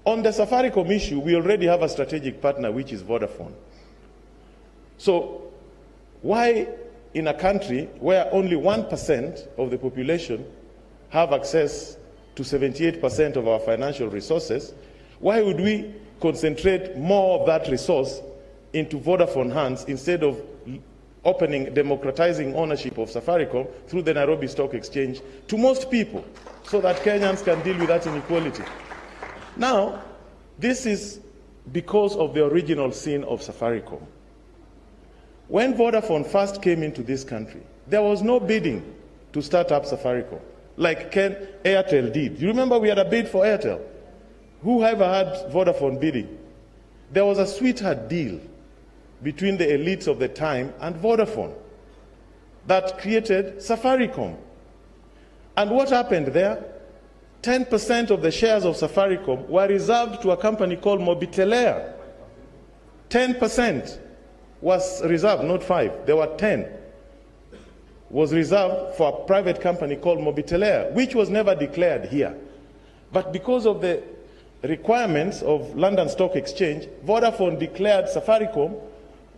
On the Safaricom issue, we already have a strategic partner, which is Vodafone. So why in a country where only 1% of the population have access to 78% of our financial resources, why would we concentrate more of that resource into Vodafone hands instead of democratizing ownership of Safaricom through the Nairobi Stock Exchange to most people so that Kenyans can deal with that inequality? Now, this is because of the original sin of Safaricom. When Vodafone first came into this country, there was no bidding to start up Safaricom, like Airtel did. You remember we had a bid for Airtel? Who ever had Vodafone bidding? There was a sweetheart deal between the elites of the time and Vodafone that created Safaricom. And what happened there? 10% of the shares of Safaricom were reserved to a company called Mobitelea. 10% was reserved, not 5. There were 10. Was reserved for a private company called Mobitelea, which was never declared here. But because of the requirements of London Stock Exchange, Vodafone declared Safaricom,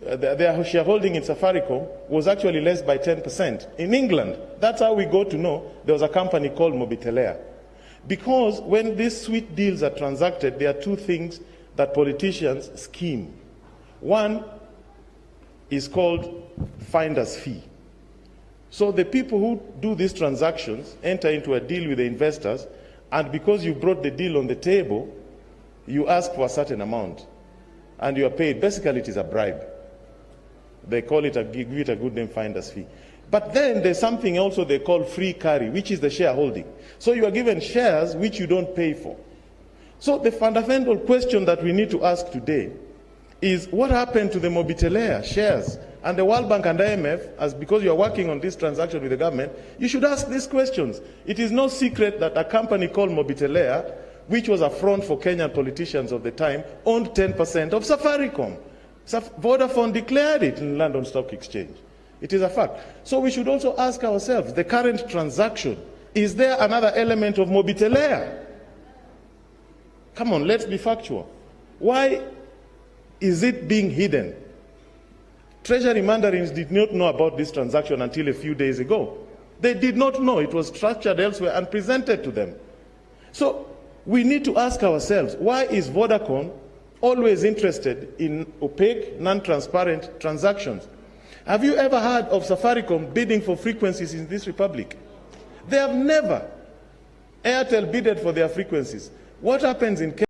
their shareholding in Safaricom was actually less by 10%. In England, that's how we got to know there was a company called Mobitelea. Because when these sweet deals are transacted, there are two things that politicians scheme. One is called finder's fee. So the people who do these transactions enter into a deal with the investors, and because you brought the deal on the table, you ask for a certain amount, and you are paid. Basically, it is a bribe. They call it give it a good name, finder's fee. But then there's something also they call free carry, which is the shareholding. So you are given shares which you don't pay for. So the fundamental question that we need to ask today is what happened to the Mobitelea shares? And the World Bank and IMF, as because you are working on this transaction with the government, you should ask these questions. It is no secret that a company called Mobitelea, which was a front for Kenyan politicians of the time, owned 10% of Safaricom. Vodafone declared it in London Stock Exchange. It is a fact. So we should also ask ourselves, the current transaction, is there another element of Mobitelea? Come on, let's be factual. Why is it being hidden? Treasury mandarins did not know about this transaction until a few days ago. They did not know. It was structured elsewhere and presented to them. So we need to ask ourselves, why is Vodacom always interested in opaque, non-transparent transactions? Have you ever heard of Safaricom bidding for frequencies in this republic? They have never. Airtel bidded for their frequencies. What happens in Kenya?